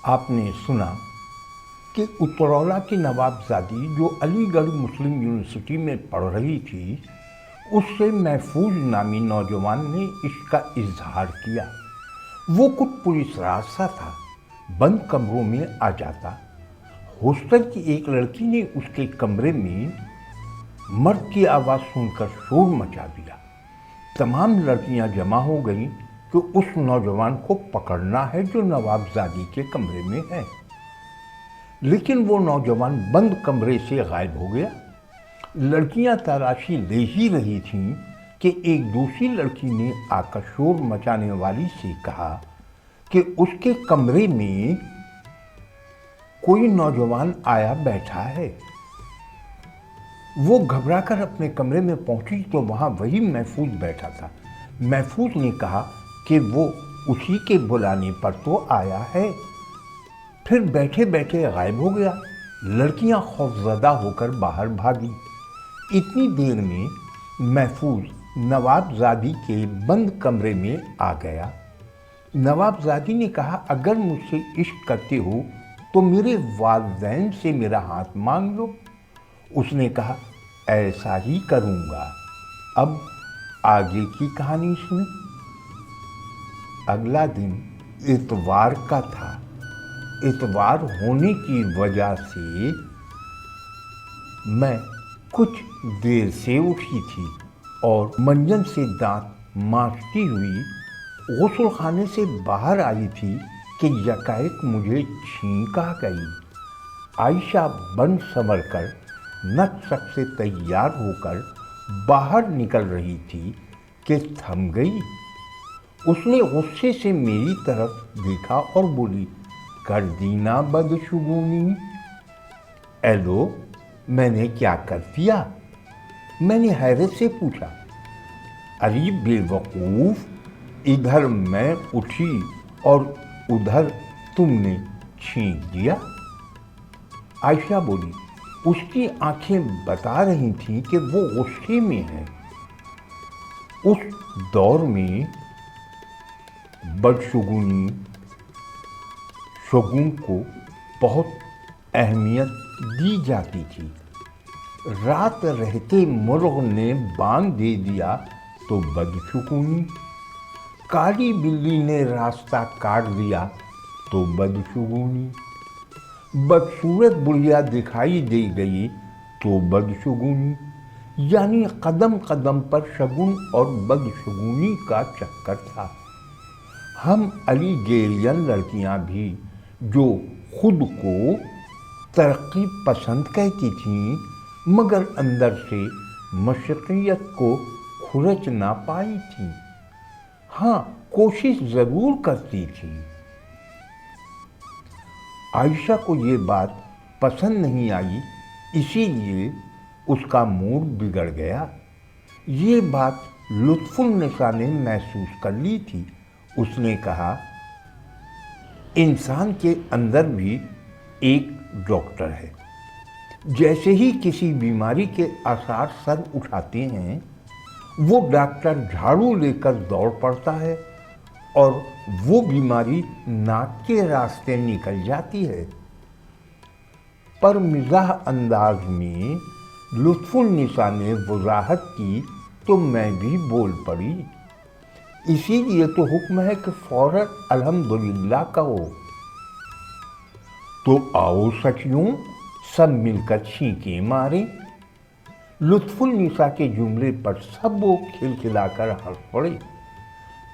آپ نے سنا کہ اترولہ کی نوابزادی جو علی گڑھ مسلم یونیورسٹی میں پڑھ رہی تھی، اس سے محفوظ نامی نوجوان نے عشق کا اظہار کیا۔ وہ کچھ پولیس راز سا تھا، بند کمروں میں آ جاتا۔ ہاسٹل کی ایک لڑکی نے اس کے کمرے میں مرد کی آواز سن کر شور مچا دیا۔ تمام لڑکیاں جمع ہو گئیں کہ اس نوجوان کو پکڑنا ہے جو نوابزادی کے کمرے میں ہے، لیکن وہ نوجوان بند کمرے سے غائب ہو گیا۔ لڑکیاں تلاشی لے ہی رہی تھیں کہ ایک دوسری لڑکی نے آ کر شور مچانے والی سے کہا کہ اس کے کمرے میں کوئی نوجوان آیا بیٹھا ہے۔ وہ گھبرا کر اپنے کمرے میں پہنچی تو وہاں وہی محفوظ بیٹھا تھا۔ محفوظ نے کہا کہ وہ اسی کے بلانے پر تو آیا ہے، پھر بیٹھے بیٹھے غائب ہو گیا۔ لڑکیاں خوفزدہ ہو کر باہر بھاگی۔ اتنی دیر میں محفوظ نوابزادی کے بند کمرے میں آ گیا۔ نوابزادی نے کہا، اگر مجھ سے عشق کرتے ہو تو میرے والدین سے میرا ہاتھ مانگ لو۔ اس نے کہا، ایسا ہی کروں گا۔ اب آگے کی کہانی سنیں۔ اگلا دن اتوار کا تھا۔ اتوار ہونے کی وجہ سے میں کچھ دیر سے اٹھی تھی اور منجن سے دانت مانجتی ہوئی غسل خانے سے باہر آئی تھی کہ یکایک مجھے چھینک آ گئی۔ عائشہ بن سنور کر نک سک سے تیار ہو کر باہر نکل رہی تھی کہ تھم گئی۔ اس نے غصے سے میری طرف دیکھا اور بولی، کر دی نا بدشگونی۔ ایلو، میں نے کیا کر دیا؟ میں نے حیرت سے پوچھا۔ ارے بے وقوف، ادھر میں اٹھی اور ادھر تم نے چھینک دیا۔ عائشہ بولی۔ اس کی آنکھیں بتا رہی تھیں کہ وہ غصے میں ہے۔ اس دور میں بدشگونی شگون کو بہت اہمیت دی جاتی تھی۔ رات رہتے مرغ نے بانگ دے دیا تو بدشگونی، کالی بلی نے راستہ کاٹ دیا تو بدشگونی، بدصورت بڑھیا دکھائی دے گئی تو بدشگونی، یعنی قدم قدم پر شگن اور بدشگونی کا چکر تھا۔ ہم علی گیرین لڑکیاں بھی جو خود کو ترقی پسند کہتی تھیں مگر اندر سے مشرقیت کو کھرچ نہ پائی تھیں، ہاں کوشش ضرور کرتی تھیں۔ عائشہ کو یہ بات پسند نہیں آئی، اسی لیے اس کا موڈ بگڑ گیا۔ یہ بات لطف النساء نے محسوس کر لی تھی۔ اس نے کہا، انسان کے اندر بھی ایک ڈاکٹر ہے۔ جیسے ہی کسی بیماری کے آثار سر اٹھاتے ہیں، وہ ڈاکٹر جھاڑو لے کر دوڑ پڑتا ہے اور وہ بیماری ناک کے راستے نکل جاتی ہے۔ پر مزاح انداز میں لطف النساء نے وضاحت کی تو میں بھی بول پڑی، اسی لیے تو حکم ہے کہ فوراً الحمدللہ کہو۔ تو آؤ سکھیوں، سب مل کر چھینکیں ماریں۔ لطف النساء کے جملے پر سب وہ کھلکھلا کر ہنس پڑے۔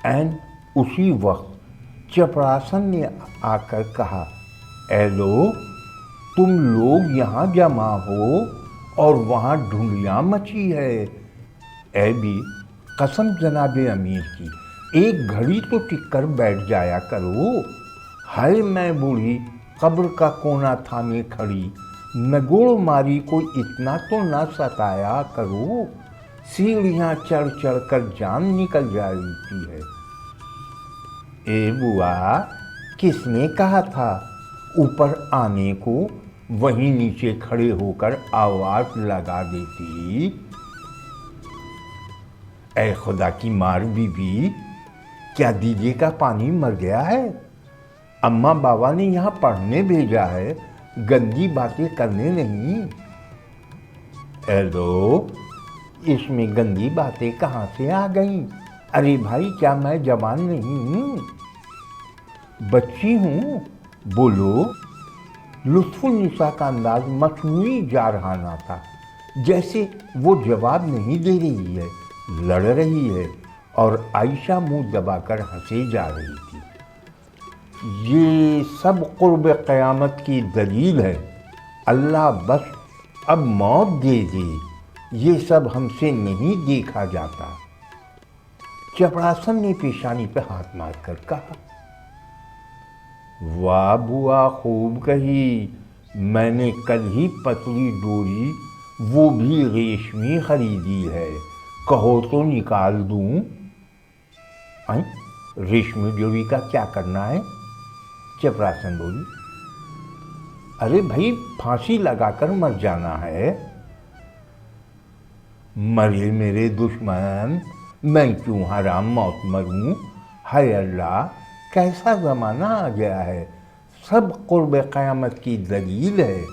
عین اسی وقت چپڑاسن نے آ کر کہا، اے لو، تم لوگ یہاں جمع ہو اور وہاں ڈھونڈیاں مچی ہے۔ اے بھی، قسم جناب امیر کی، ایک گھڑی تو ٹک کر بیٹھ جایا کرو۔ ہائے میں بوڑھی قبر کا کونا تھامے کھڑی، نگوڑ ماری کو اتنا تو نہ ستایا کرو، سیڑھیاں چڑھ چڑھ کر جان نکل جاتی ہے۔ اے بوا، کس نے کہا تھا اوپر آنے کو؟ وہیں نیچے کھڑے ہو کر آواز لگا دیتی، اے خدا کی مار بی بی، کیا دیگے کا پانی مر گیا ہے؟ अम्मा बाबा ने यहाँ पढ़ने भेजा है, गंदी बातें करने नहीं। हेलो, इसमें गंदी बातें कहाँ से आ गईं? अरे भाई, क्या मैं जवान नहीं हूँ? बच्ची हूँ, बोलो। लुत्फुन्निसा का अंदाज मसनूई जारहाना था, जैसे वो जवाब नहीं दे रही है, लड़ रही है, और आयशा मुंह दबाकर हंसे जा रही थी। ये सब कुर्ब क़यामत की दलील है। अल्लाह बस अब मौत दे दे, ये सब हमसे नहीं देखा जाता। चपड़ासन ने पेशानी पे हाथ मारकर कहा, वाह बुआ, खूब कही। मैंने कल ही पतली डोरी, वो भी रेशमी खरीदी है, कहो तो निकाल दूं? रेशमी डोरी का क्या करना है? चपरासन बोली, अरे भाई, फांसी लगाकर मर जाना है। मरे मेरे दुश्मन, मैं क्यों हराम मौत मरूं? हाय अल्लाह, कैसा ज़माना आ गया है। सब कुर्ब क़यामत की दलील है।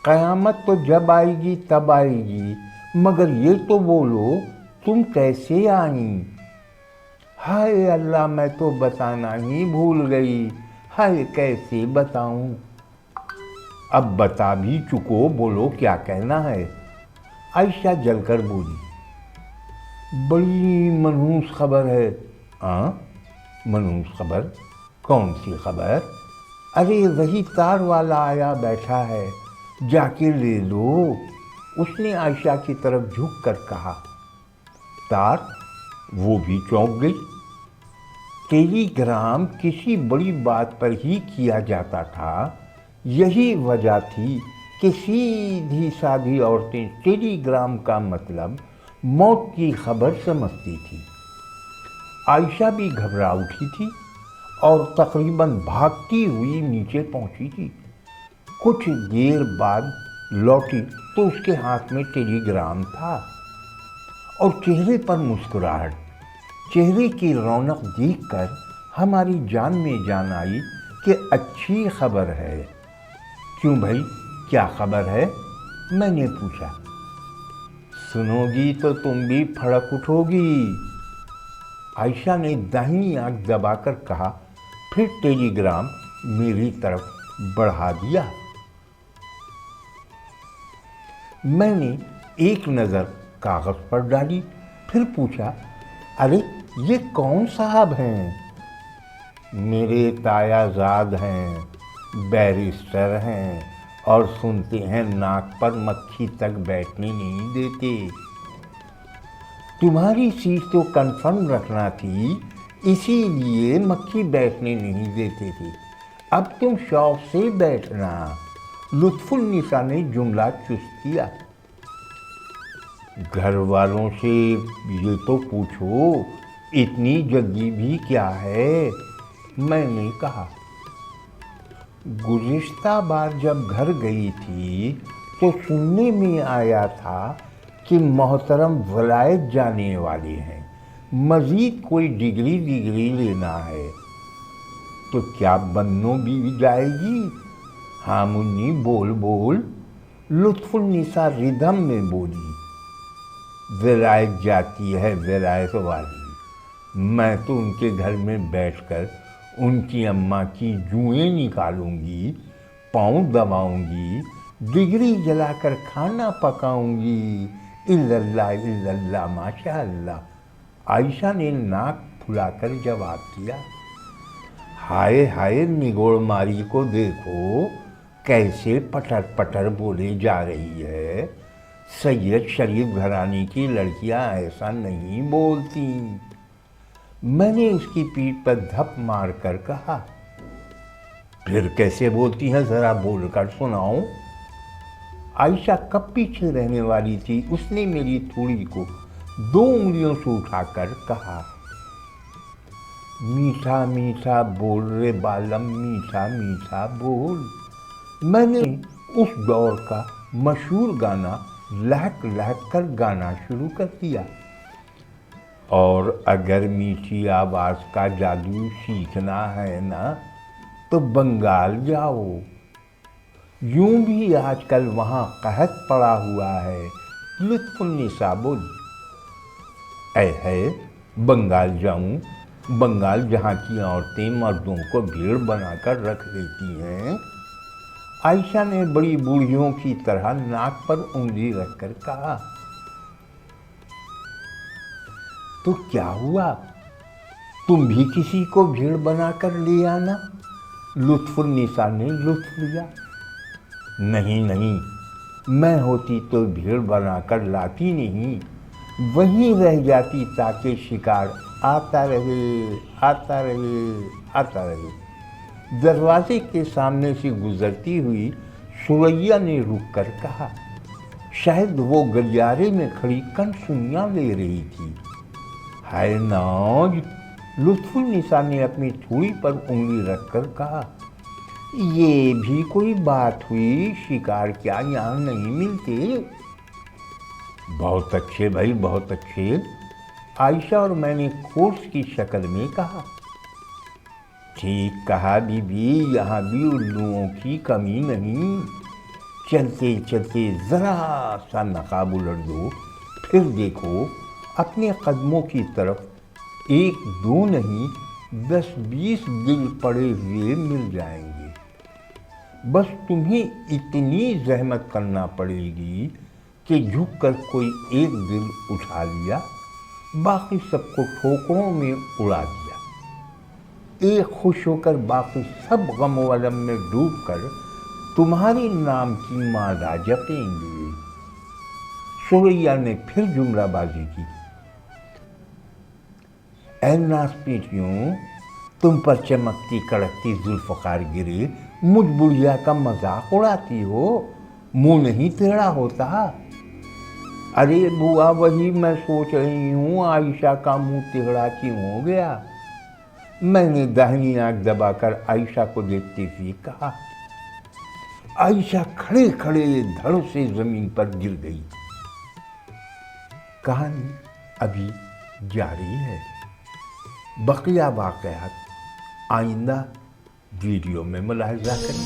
क़यामत तो जब आएगी तब आएगी, मगर ये तो बोलो, तुम कैसे आई? हाय अल्लाह, मैं तो बताना ही भूल गई। हाय, कैसे बताऊं? अब बता भी चुको, बोलो क्या कहना है? आयशा जलकर बोली, बड़ी मनहूस खबर है। मनहूस खबर? कौन सी खबर? अरे वही तार वाला आया बैठा है, जाके ले लो। उसने आयशा की तरफ झुक कर कहा। तार? वो भी चौंक गई। टेलीग्राम किसी बड़ी बात पर ही किया जाता था। यही वजह थी कि सीधी साधी औरतें टेलीग्राम का मतलब मौत की खबर समझती थी। आयशा भी घबरा उठी थी और तकरीबन भागती हुई नीचे पहुंची थी। कुछ देर बाद लौटी तो उसके हाथ में टेलीग्राम था और चेहरे पर मुस्कुराहट। चेहरे की रौनक देखकर हमारी जान में जान आई कि अच्छी खबर है। क्यों भाई, क्या खबर है? मैंने पूछा। सुनोगी तो तुम भी फड़क उठोगी। आयशा ने दाहिनी आंख दबाकर कहा, फिर टेलीग्राम मेरी तरफ बढ़ा दिया। मैंने एक नज़र कागज़ पर डाली, फिर पूछा, अरे ये कौन साहब हैं? मेरे तायाजाद हैं, बैरिस्टर हैं, और सुनते हैं नाक पर मक्खी तक बैठने नहीं देते। तुम्हारी सीट तो कंफर्म रखना थी, इसीलिए मक्खी बैठने नहीं देते थे। अब तुम शौक से बैठना। लुत्फुन्निसा ने जुमला चुस्त किया। घर वालों से ये तो पूछो, इतनी जल्दी भी क्या है? मैंने कहा। गुज़िश्ता बार जब घर गई थी तो सुनने में आया था कि मोहतरम वलायत जाने वाले हैं, मज़ीद कोई डिग्री लेना है। तो क्या बन्नो भी जाएगी? हाँ मुन्नी, बोल बोल। लुत्फुन्निसा रिदम में बोली, वलायत जाती है वलायत वाली। मैं तो उनके घर में बैठकर उनकी अम्मा की जुएं निकालूंगी, पाँव दबाऊंगी, डिग्री जलाकर खाना पकाऊंगी। इल्लल्लाह इल्लल्लाह माशा अल्लाह। आयशा ने नाक फुलाकर जवाब दिया। हाय हाय, निगोड़ मारी को देखो, कैसे पटर पटर बोले जा रही है। सैयद शरीफ घराने की लड़कियां ऐसा नहीं बोलती। मैंने उसकी पीठ पर धप मार कर कहा, फिर कैसे बोलती हैं, जरा बोलकर सुनाओ। आयशा कब पीछे रहने वाली थी, उसने मेरी थोड़ी को 2 उंगलियों से उठाकर कहा, मीठा मीठा बोल रे बालम, मीठा मीठा बोल। मैंने उस दौर का मशहूर गाना लहक लहक कर गाना शुरू कर दिया। और अगर मीठी आवाज़ का जादू सीखना है ना, तो बंगाल जाओ। यूं भी आजकल वहाँ कहत पड़ा हुआ है। लुत्फुन्निसा बोली, ऐ है बंगाल जाऊं? बंगाल जहाँ की औरतें मर्दों को भीड़ बनाकर रख देती हैं। आयशा ने बड़ी बूढ़ियों की तरह नाक पर उंगली रखकर कहा, तो क्या हुआ, तुम भी किसी को भीड़ बनाकर ले आना। लुत्फुन्निसा ने लुत्फ लिया। नहीं नहीं, मैं होती तो भीड़ बनाकर लाती नहीं, वहीं रह जाती ताकि शिकार आता रहे आता रहे आता रहे। दरवाजे के सामने से गुजरती हुई सुरैया ने रुक कर कहा। शायद वो गलियारे में खड़ी कनसुनियाँ ले रही थी। हाय नाज, लुत्फुन्निसा ने अपनी थूड़ी पर उंगली रखकर कहा, ये भी कोई बात हुई, शिकार क्या यहाँ नहीं मिलते? बहुत अच्छे भाई, बहुत अच्छे, आयशा और मैंने कोर्स की शक्ल में कहा। ठीक कहा बीबी, यहाँ भी उल्लुओं की कमी नहीं। चलते चलते जरा सा नकाब उलट दो, फिर देखो अपने कदमों की तरफ एक दो नहीं 10-20 दिल पड़े हुए मिल जाएंगे। बस तुम्हें इतनी जहमत करना पड़ेगी कि झुककर कोई एक दिल उठा लिया, बाकी सबको ठोकरों में उड़ा दिया। एक खुश होकर बाकी सब गम व अलम में डूबकर तुम्हारे नाम की माला जपेंगे। सुरैया ने फिर जुमलाबाजी की। ऐ नासपीटियों, तुम पर चमकती कड़कती जुल्फ़कार गिरे मुझ बुढ़िया का मजाक उड़ाती हो, मुंह नहीं टेढ़ा होता। अरे बुआ, वही मैं सोच रही हूँ, आयशा का मुंह टेढ़ा क्यों हो गया? मैंने दाहिनी आंख दबाकर आयशा को देखते हुए कहा। आयशा खड़े खड़े धड़ से जमीन पर गिर गई। कहानी अभी जारी है। बकिया वाक़यात आइंदा वीडियो में मुलाहिज़ा करें।